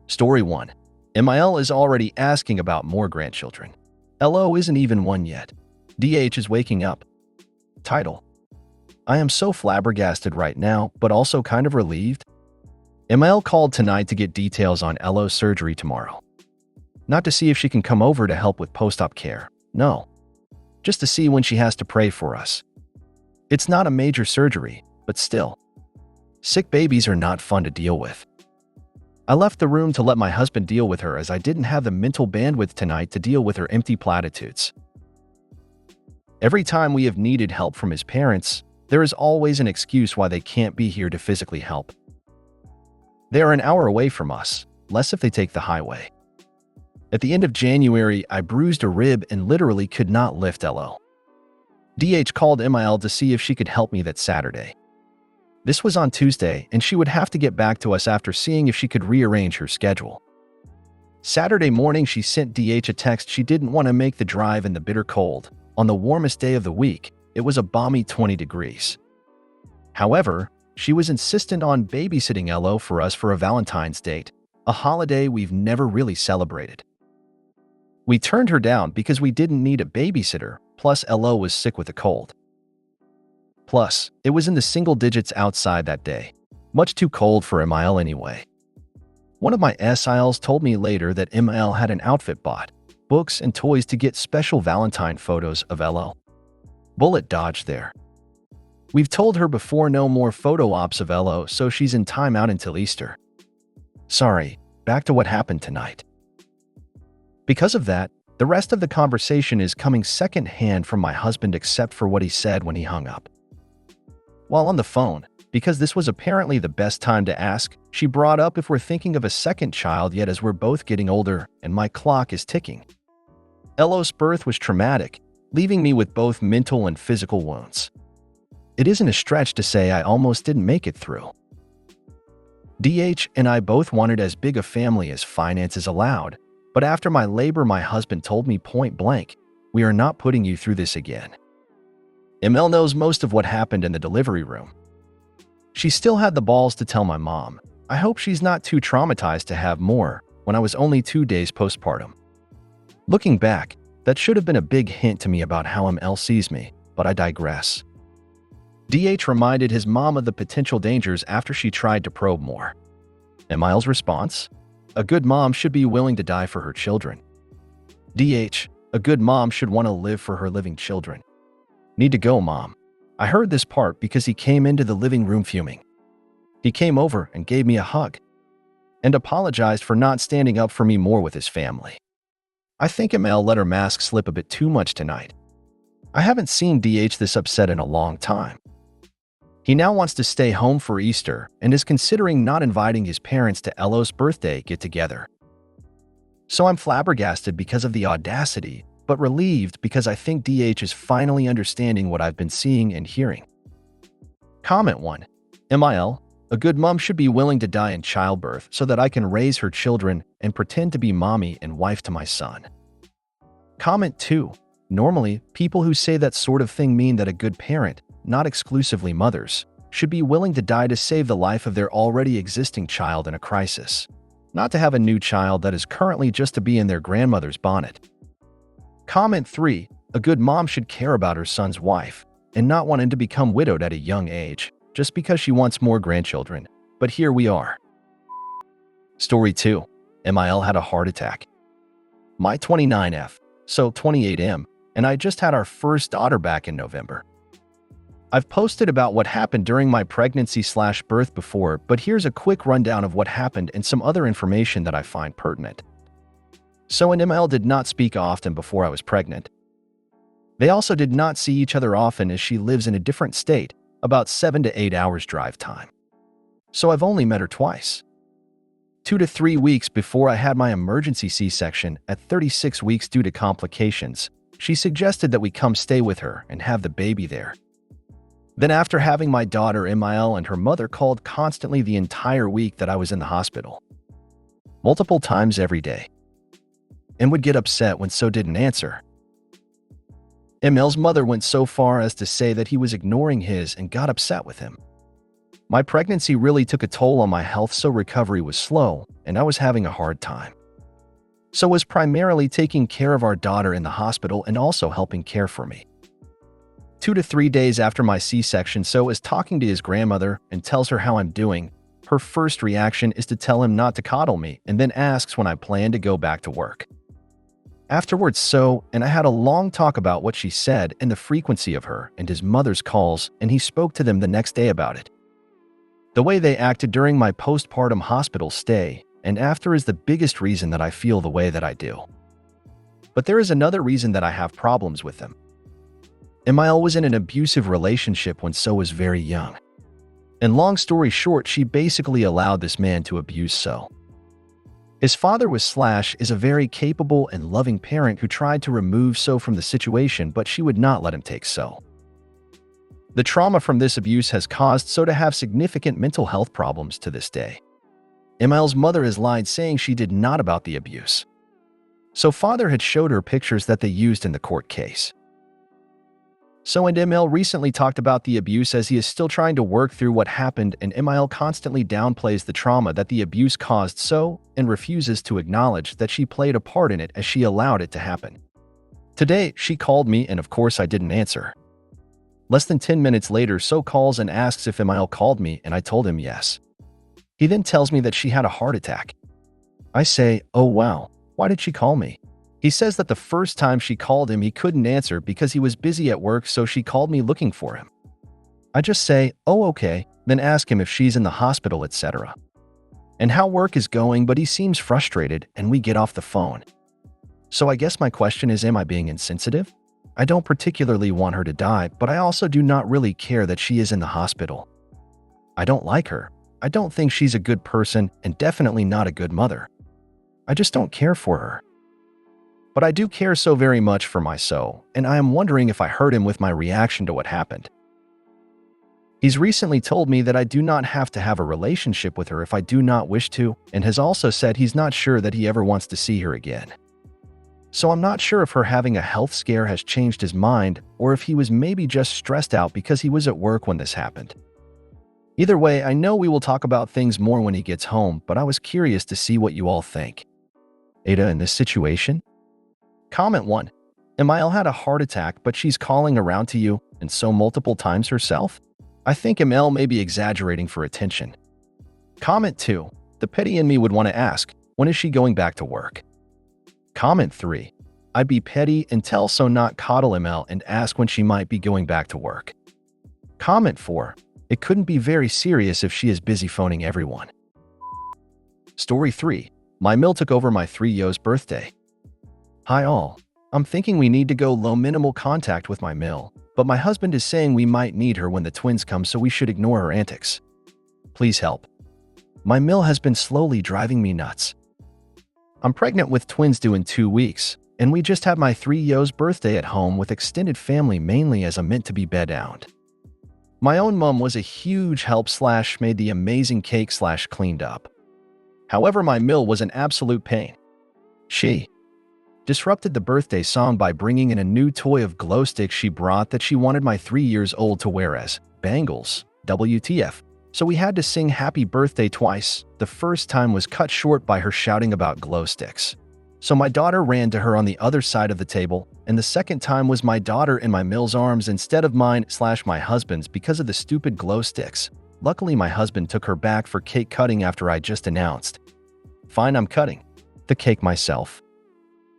Story 1. MIL is already asking about more grandchildren. LO isn't even one yet. DH is waking up. Title: I am so flabbergasted right now, but also kind of relieved. MIL called tonight to get details on LO's surgery tomorrow. Not to see if she can come over to help with post-op care. No. Just to see when she has to pray for us. It's not a major surgery, but still. Sick babies are not fun to deal with. I left the room to let my husband deal with her as I didn't have the mental bandwidth tonight to deal with her empty platitudes. Every time we have needed help from his parents, there is always an excuse why they can't be here to physically help. They are an hour away from us, less if they take the highway. At the end of January, I bruised a rib and literally could not lift LO. DH called MIL to see if she could help me that Saturday. This was on Tuesday, and she would have to get back to us after seeing if she could rearrange her schedule. Saturday morning, she sent DH a text she didn't want to make the drive in the bitter cold. On the warmest day of the week, it was a balmy 20 degrees. However, she was insistent on babysitting LO for us for a Valentine's date, a holiday we've never really celebrated. We turned her down because we didn't need a babysitter, plus LO was sick with a cold. Plus, it was in the single digits outside that day, much too cold for MIL anyway. One of my SILs told me later that MIL had an outfit bought, books and toys to get special Valentine photos of LO. Bullet dodged there. We've told her before no more photo ops of LO, so she's in timeout until Easter. Sorry, back to what happened tonight. Because of that, the rest of the conversation is coming second-hand from my husband except for what he said when he hung up. While on the phone, because this was apparently the best time to ask, she brought up if we're thinking of a second child yet as we're both getting older and my clock is ticking. LO's birth was traumatic, leaving me with both mental and physical wounds. It isn't a stretch to say I almost didn't make it through. DH and I both wanted as big a family as finances allowed, but after my labor, my husband told me point blank, "We are not putting you through this again." ML knows most of what happened in the delivery room. She still had the balls to tell my mom, "I hope she's not too traumatized to have more," when I was only 2 days postpartum. Looking back, that should have been a big hint to me about how ML sees me, but I digress. DH reminded his mom of the potential dangers after she tried to probe more. MIL's response? A good mom should be willing to die for her children. DH, a good mom should want to live for her living children. Need to go, Mom. I heard this part because he came into the living room fuming. He came over and gave me a hug and apologized for not standing up for me more with his family. I think ML let her mask slip a bit too much tonight. I haven't seen DH this upset in a long time. He now wants to stay home for Easter and is considering not inviting his parents to LO's birthday get-together. So I'm flabbergasted because of the audacity, but relieved because I think DH is finally understanding what I've been seeing and hearing. Comment 1. MIL, a good mom should be willing to die in childbirth so that I can raise her children and pretend to be mommy and wife to my son. Comment 2. Normally, people who say that sort of thing mean that a good parent, not exclusively mothers, should be willing to die to save the life of their already existing child in a crisis, not to have a new child that is currently just to be in their grandmother's bonnet. Comment 3. A good mom should care about her son's wife and not want him to become widowed at a young age just because she wants more grandchildren, but here we are. Story 2. MIL had a heart attack. My 29F, so 28M, and I just had our first daughter back in November. I've posted about what happened during my pregnancy/birth before, but here's a quick rundown of what happened and some other information that I find pertinent. So ML did not speak often before I was pregnant. They also did not see each other often as she lives in a different state, about 7 to 8 hours drive time. So I've only met her twice. 2 to 3 weeks before I had my emergency C-section at 36 weeks due to complications, she suggested that we come stay with her and have the baby there. Then after having my daughter, MIL and her mother called constantly the entire week that I was in the hospital. Multiple times every day. And would get upset when so didn't answer. ML's mother went so far as to say that he was ignoring his and got upset with him. My pregnancy really took a toll on my health, so recovery was slow, and I was having a hard time. So was primarily taking care of our daughter in the hospital and also helping care for me. 2 to 3 days after my C-section, So is talking to his grandmother and tells her how I'm doing. Her first reaction is to tell him not to coddle me and then asks when I plan to go back to work. Afterwards, So and I had a long talk about what she said and the frequency of her and his mother's calls, and he spoke to them the next day about it. The way they acted during my postpartum hospital stay and after is the biggest reason that I feel the way that I do. But there is another reason that I have problems with them. Emil was in an abusive relationship when So was very young. And long story short, she basically allowed this man to abuse So. His father was Slash is a very capable and loving parent who tried to remove So from the situation, but she would not let him take So. The trauma from this abuse has caused So to have significant mental health problems to this day. Emil's mother has lied, saying she did not about the abuse. So father had showed her pictures that they used in the court case. So and Emil recently talked about the abuse as he is still trying to work through what happened, and Emil constantly downplays the trauma that the abuse caused So and refuses to acknowledge that she played a part in it as she allowed it to happen. Today, she called me and of course I didn't answer. Less than 10 minutes later, So calls and asks if Emil called me, and I told him yes. He then tells me that she had a heart attack. I say, "Oh wow, why did she call me?" He says that the first time she called him, he couldn't answer because he was busy at work, so she called me looking for him. I just say, "Oh okay," then ask him if she's in the hospital, etc. and how work is going, but he seems frustrated and we get off the phone. So I guess my question is, am I being insensitive? I don't particularly want her to die, but I also do not really care that she is in the hospital. I don't like her. I don't think she's a good person and definitely not a good mother. I just don't care for her. But I do care so very much for my So, and I am wondering if I hurt him with my reaction to what happened. He's recently told me that I do not have to have a relationship with her if I do not wish to, and has also said he's not sure that he ever wants to see her again. So I'm not sure if her having a health scare has changed his mind, or if he was maybe just stressed out because he was at work when this happened. Either way, I know we will talk about things more when he gets home, but I was curious to see what you all think. Ada, in this situation? Comment 1. Emil had a heart attack, but she's calling around to you, and So multiple times herself? I think Emil may be exaggerating for attention. Comment 2. The petty in me would want to ask, when is she going back to work? Comment 3. I'd be petty and tell So not coddle Emil and ask when she might be going back to work. Comment 4. It couldn't be very serious if she is busy phoning everyone. Story 3. My Mil took over my 3-year's birthday. Hi all. I'm thinking we need to go low minimal contact with my Mil, but my husband is saying we might need her when the twins come, so we should ignore her antics. Please help. My Mil has been slowly driving me nuts. I'm pregnant with twins due in 2 weeks, and we just had my 3-year's birthday at home with extended family, mainly as I'm meant to be bed-bound. My own mom was a huge help / made the amazing cake / cleaned up. However, my Mil was an absolute pain. She disrupted the birthday song by bringing in a new toy of glow sticks she brought that she wanted my 3-year-old to wear as bangles, WTF. So we had to sing happy birthday twice. The first time was cut short by her shouting about glow sticks. So my daughter ran to her on the other side of the table, and the second time was my daughter in my Mil's arms instead of mine / my husband's because of the stupid glow sticks. Luckily, my husband took her back for cake cutting after I just announced. Fine, I'm cutting the cake myself.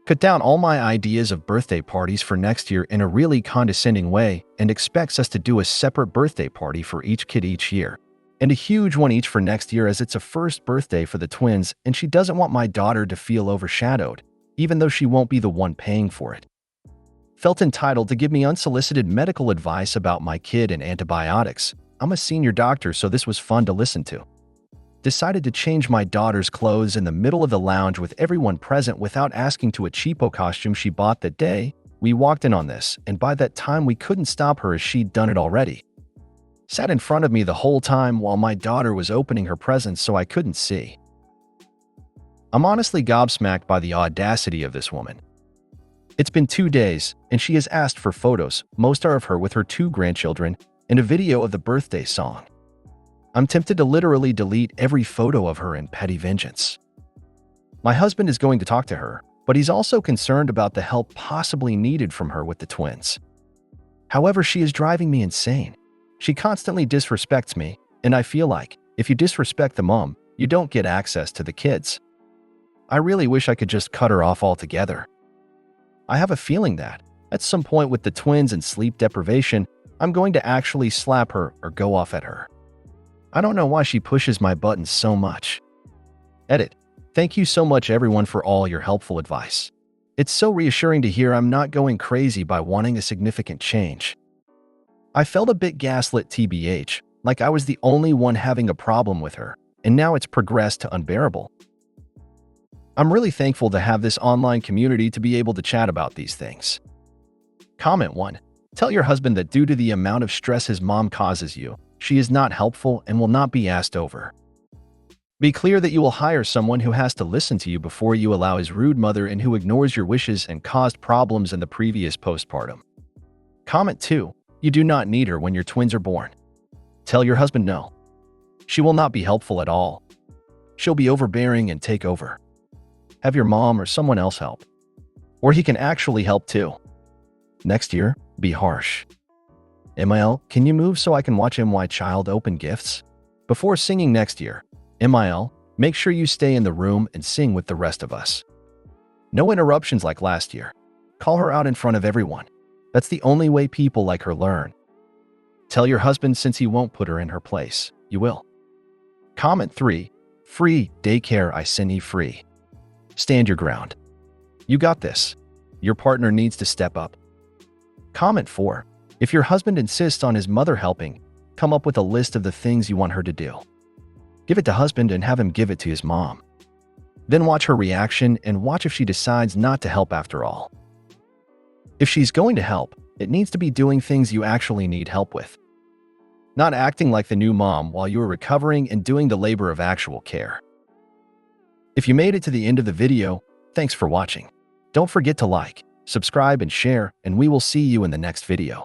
Cut down all my ideas of birthday parties for next year in a really condescending way, and expects us to do a separate birthday party for each kid each year. And a huge one each for next year, as it's a first birthday for the twins and she doesn't want my daughter to feel overshadowed, even though she won't be the one paying for it. Felt entitled to give me unsolicited medical advice about my kid and antibiotics. I'm a senior doctor, so this was fun to listen to. Decided to change my daughter's clothes in the middle of the lounge with everyone present without asking to a cheapo costume she bought that day. We walked in on this, and by that time we couldn't stop her as she'd done it already. Sat in front of me the whole time while my daughter was opening her presents, so I couldn't see. I'm honestly gobsmacked by the audacity of this woman. It's been 2 days, and she has asked for photos, most are of her with her 2 grandchildren, and a video of the birthday song. I'm tempted to literally delete every photo of her in petty vengeance. My husband is going to talk to her, but he's also concerned about the help possibly needed from her with the twins. However, she is driving me insane. She constantly disrespects me, and I feel like if you disrespect the mom, you don't get access to the kids. I really wish I could just cut her off altogether. I have a feeling that, at some point with the twins and sleep deprivation, I'm going to actually slap her or go off at her. I don't know why she pushes my buttons so much. Edit. Thank you so much everyone for all your helpful advice. It's so reassuring to hear I'm not going crazy by wanting a significant change. I felt a bit gaslit tbh, like I was the only one having a problem with her, and now it's progressed to unbearable. I'm really thankful to have this online community to be able to chat about these things. Comment 1. Tell your husband that due to the amount of stress his mom causes you, she is not helpful and will not be asked over. Be clear that you will hire someone who has to listen to you before you allow his rude mother and who ignores your wishes and caused problems in the previous postpartum. Comment 2. You do not need her when your twins are born. Tell your husband no. She will not be helpful at all. She'll be overbearing and take over. Have your mom or someone else help. Or he can actually help too. Next year, be harsh. MIL, can you move so I can watch my child open gifts? Before singing next year, MIL, make sure you stay in the room and sing with the rest of us. No interruptions like last year. Call her out in front of everyone. That's the only way people like her learn. Tell your husband since he won't put her in her place, you will. Comment 3. Free daycare I send you free. Stand your ground. You got this. Your partner needs to step up. Comment 4. If your husband insists on his mother helping, come up with a list of the things you want her to do. Give it to husband and have him give it to his mom. Then watch her reaction and watch if she decides not to help after all. If she's going to help, it needs to be doing things you actually need help with. Not acting like the new mom while you are recovering and doing the labor of actual care. If you made it to the end of the video, thanks for watching. Don't forget to like, subscribe, and share, and we will see you in the next video.